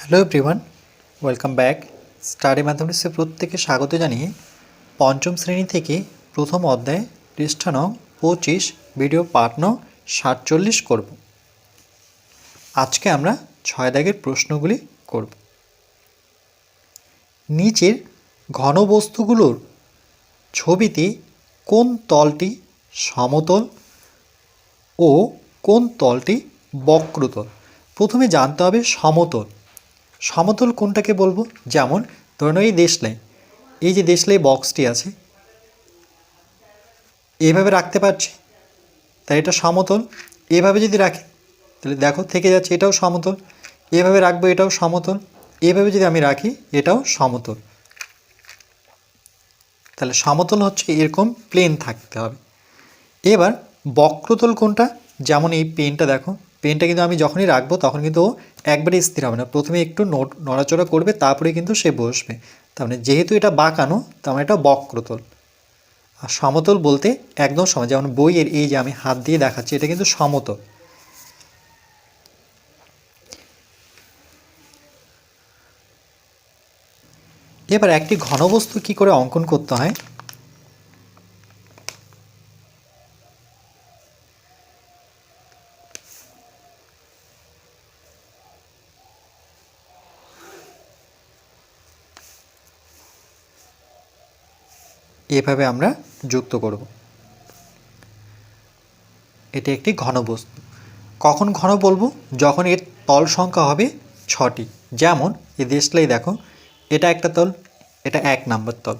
Hello everyone, welcome back. Study ম্যাথমেটিক্সে প্রত্যেকে স্বাগত জানিয়ে পঞ্চম শ্রেণী থেকে প্রথম অধ্যায় পৃষ্ঠা নং 25 ভিডিও পার্ট নং 47 করব। আজকে আমরা 6 দাগের প্রশ্নগুলি করব। নিচের ঘনবস্তুগুলোর ছবিতে কোন তলটি সমতল ও কোন তলটি বক্রতল? প্রথমে জানতে হবে সমতল। সমতল কোনটাকে বলবো? যেমন ধরুন এই দেশলাই, এই যে দেশলাই বক্সটি আছে এভাবে রাখতে পারছি, তাই এটা সমতল। এভাবে যদি রাখি তাহলে দেখো থেকে যাচ্ছে, এটাও সমতল। এভাবে রাখবো, এটাও সমতল। এভাবে যদি আমি রাখি এটাও সমতল। তাহলে সমতল হচ্ছে এরকম প্লেন থাকতে হবে। এবার বক্রতল কোনটা? যেমন এই পেনটা দেখো, পেনটা কিন্তু আমি যখনই রাখবো তখন কিন্তু ও একবারে স্থির হবে না, প্রথমে একটু নড়াচড়া করবে, তারপরে কিন্তু সে বসবে। তার মানে যেহেতু এটা বাঁকানো, তার মানে এটা বক্রতল। আর সমতল বলতে একদম সমান, যেমন বইয়ের এই যে আমি হাত দিয়ে দেখাচ্ছি এটা কিন্তু সমতল। এবার একটি ঘনবস্তু কি করে অঙ্কন করতে হয় এভাবে আমরা যুক্ত করব। এটি একটি ঘনবস্তু। কখন ঘন বলবো? যখন এর তল সংখ্যা হবে 6টি। যেমন এই দেশলাই দেখো, এটা একটা তল, এটা 1 নাম্বার তল।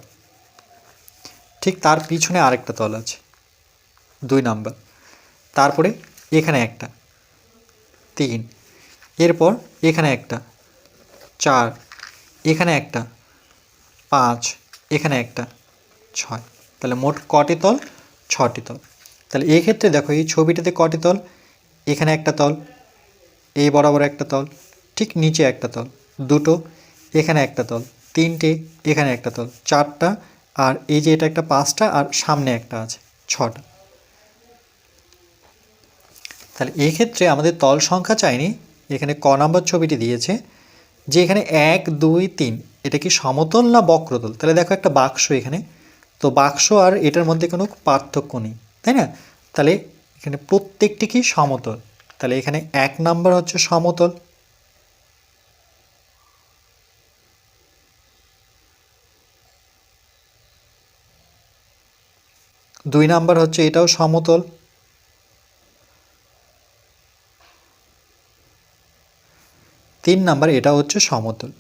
ঠিক তার পিছনে আরেকটা তল আছে 2 নাম্বার, তারপরে এখানে একটা 3, এরপর এখানে একটা 4, এখানে একটা 5, এখানে একটা 6। তাহলে মোট কটি তল? 6টি তল। তাহলে এই ক্ষেত্রে দেখো এই ছবিটাতে কটি তল? এখানে একটা তল, এই বরাবর একটা তল, ঠিক নিচে একটা তল, 2টো, এখানে একটা তল, 3টে, এখানে একটা তল, 4টা, আর এই যে এটা একটা 5টা, আর সামনে একটা আছে 6টা। তাহলে এই ক্ষেত্রে আমাদের তল সংখ্যা চাইনি, এখানে ক নাম্বার ছবিটি দিয়েছে যে এখানে 1 2 3 এটা কি সমতল না বক্রতল? তাহলে দেখো একটা বাক্স এখানে, তো বাক্স আর এটার মধ্যে কোনো পার্থক্য নেই, তাই না? তাহলে এখানে প্রত্যেকটি কি সমতল। তাহলে এখানে 1 নাম্বার হচ্ছে সমতল, 2 নাম্বার হচ্ছে এটাও সমতল, 3 নাম্বার এটা হচ্ছে সমতল।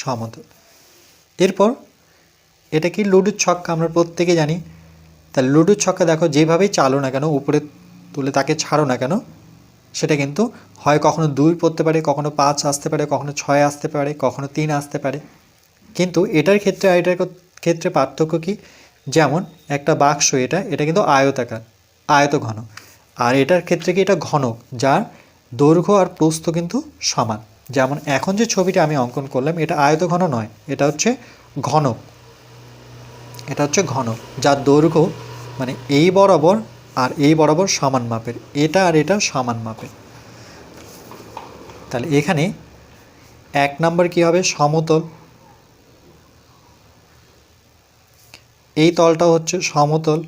সমতল। এরপর এটা কি লুডোর ছক্কা, আমরা প্রত্যেকে জানি। তাহলে লুডোর ছক্কা দেখো যেভাবেই চালো না কেন, উপরে তুলে তাকে ছাড়ো না কেন, সেটা কিন্তু হয় কখনো 2 পড়তে পারে, কখনো 5 আসতে পারে, কখনো 6 আসতে পারে, কখনো 3 আসতে পারে। কিন্তু এটার ক্ষেত্রে আর এটার ক্ষেত্রে পার্থক্য কি? যেমন একটা বাক্স, এটা এটা কিন্তু আয়তাকার, আয়তঘন। আর এটার ক্ষেত্রে কি এটা ঘনক, যার দৈর্ঘ্য আর প্রস্থ কিন্তু সমান। যেমন এখন যে ছবিটা আমি অঙ্কন করলাম এটা আয়তঘন নয়, এটা হচ্ছে ঘনক। এটা হচ্ছে ঘনক যার দৈর্ঘ্য মানে এই বরাবর আর এই বরাবর সমান মাপের, এটা আর এটা সমান মাপের। তাহলে এখানে 1 নাম্বার কি হবে? সমতল। এই তলটা হচ্ছে সমতল।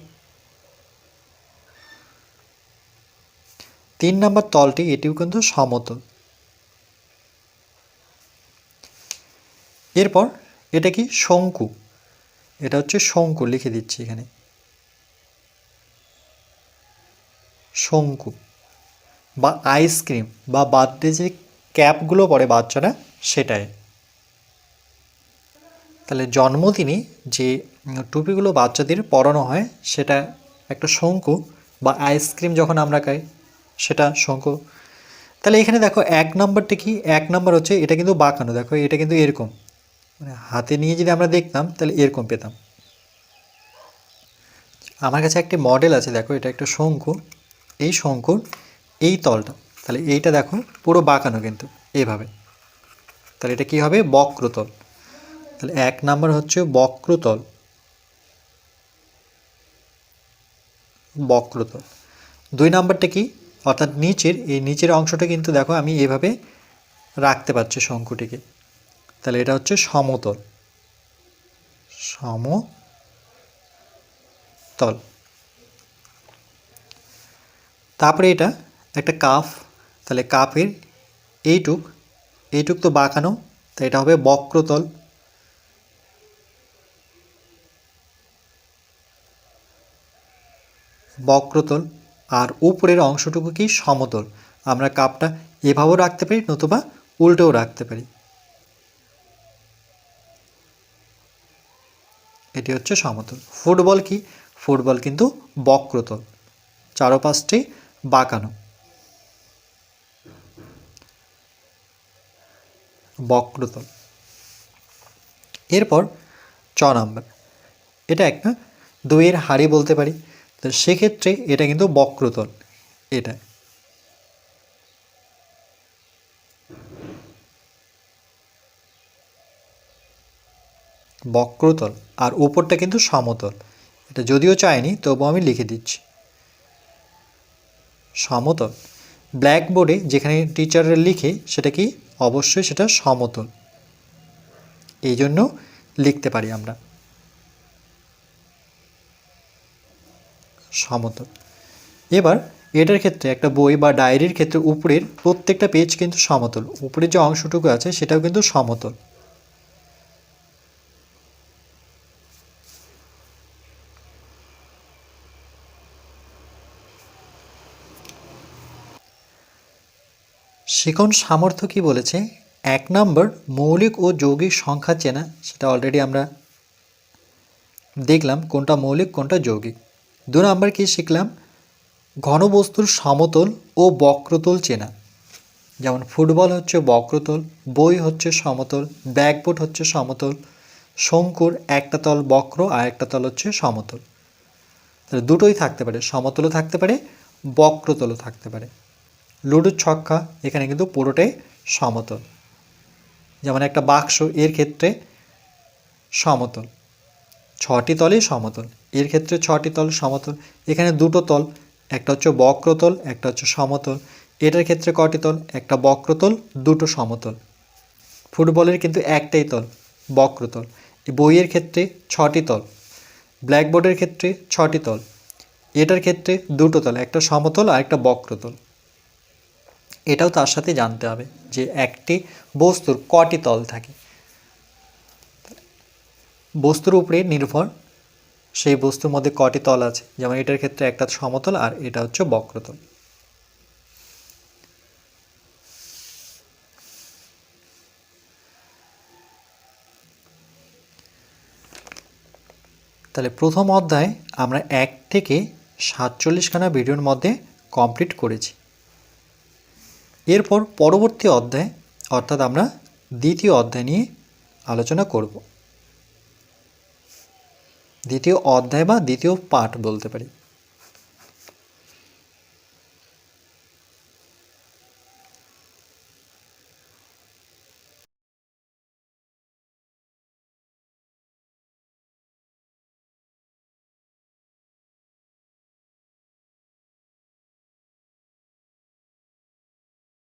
3 নাম্বার তলটি এটিও কিন্তু সমতল। এরপর এটা কি? শঙ্কু। এটা হচ্ছে শঙ্কু, লিখে দিচ্ছি এখানে শঙ্কু, বা আইসক্রিম, বা বার্থডে যে ক্যাপগুলো পরে বাচ্চারা সেটাই। তাহলে জন্মদিনে যে টুপিগুলো বাচ্চাদের পরানো হয় সেটা একটা শঙ্কু, বা আইসক্রিম যখন আমরা খাই সেটা শঙ্কু। তাহলে এখানে দেখো 1 নাম্বারটা কি? 1 নাম্বার হচ্ছে এটা কিন্তু বাঁকানো, দেখো এটা কিন্তু এরকম, মানে হাতে নিয়ে যদি আমরা দেখতাম তাহলে এরকম পেতাম। আমার কাছে একটি মডেল আছে, দেখো এটা একটা শঙ্কু, এই শঙ্কুর এই তলটা, তাহলে এইটা দেখো পুরো বাঁকানো কিন্তু এইভাবে। তাহলে এটা কি হবে? বক্রতল। তাহলে 1 নাম্বার হচ্ছে বক্রতল, বক্রতল। 2 নাম্বারটা কি? অর্থাৎ এই নিচের অংশটা কিন্তু দেখো আমি এভাবে রাখতে পারছি শঙ্কুটিকে, তাহলে এটা হচ্ছে সমতল। সমতল। তারপরে এটা একটা কাপ, তাহলে কাপের এইটুক তো বাঁকানো, তাই এটা হবে বক্রতল। বক্রতল। আর উপরের অংশটুকু কি সমতল। আমরা কাপটা এভাবেও রাখতে পারি, নতুবা উল্টেও রাখতে পারি। এটি হচ্ছে সমতল। ফুটবল কি? ফুটবল কিন্তু বক্রতল, চারপাশটি বাঁকানো, বক্রতল। এরপর 6 নাম্বার, এটা একটা দইয়ের হাঁড়ি বলতে পারি, তো সেক্ষেত্রে এটা কিন্তু বক্রতল। এটা বক্রতল, আর উপরটা কিন্তু সমতল। এটা যদিও চাইনি তবু আমি লিখে দিচ্ছি সমতল। ব্ল্যাকবোর্ডে যেখানে টিচাররা লিখে সেটা কি? অবশ্যই সেটা সমতল, এই জন্য লিখতে পারি আমরা সমতল। এবার এটার ক্ষেত্রে একটা বই বা ডায়েরির ক্ষেত্রে উপরের প্রত্যেকটা পেজ কিন্তু সমতল, উপরের যে অংশটুকু আছে সেটাও কিন্তু সমতল। শিখন সামর্থ্য কি বলেছে? 1 নম্বর মৌলিক ও যৌগিক সংখ্যা চেনা, সেটা অলরেডি আমরা দেখলাম কোনটা মৌলিক কোনটা যৌগিক। 2 নম্বর কি শিখলাম? ঘনবস্তুর সমতল ও বক্রতল চেনা, যেমন ফুটবল হচ্ছে বক্রতল, বই হচ্ছে সমতল, ব্ল্যাকবোর্ড হচ্ছে সমতল, শঙ্কুর একটা তল বক্র আর একটা তল হচ্ছে সমতল। তাহলে দুটোই থাকতে পারে, সমতলও থাকতে পারে, বক্রতলও থাকতে পারে। লুডোর ছক্কা, এখানে কিন্তু পুরোটাই সমতল। যেমন একটা বাক্স, এর ক্ষেত্রে সমতল, 6টি তলই সমতল, এর ক্ষেত্রে 6টি তল সমতল। এখানে দুটো তল, একটা হচ্ছে বক্রতল একটা হচ্ছে সমতল, এটার ক্ষেত্রে কটি তল? একটা বক্রতল দুটো সমতল। ফুটবলের কিন্তু একটাই তল, বক্রতল। বইয়ের ক্ষেত্রে 6টি তল, ব্ল্যাকবোর্ডের ক্ষেত্রে 6টি তল, এটার ক্ষেত্রে দুটো তল, একটা সমতল আর একটা বক্রতল। এটাও তার সাথে জানতে হবে যে একটি বস্তুর কটি তল থাকে। বস্তুর উপরে নির্ভর সেই বস্তুর মধ্যে কটি তল আছে, যেমন এটার ক্ষেত্রে একটা সমতল আর এটা হচ্ছে বক্রতল। তাহলে প্রথম অধ্যায় আমরা 1 থেকে 47খানা ভিডিওর মধ্যে কমপ্লিট করেছি। এরপর পরবর্তী অধ্যায় অর্থাৎ আমরা দ্বিতীয় অধ্যায় নিয়ে আলোচনা করব। দ্বিতীয় অধ্যায় বা দ্বিতীয় পাঠ বলতে পারি।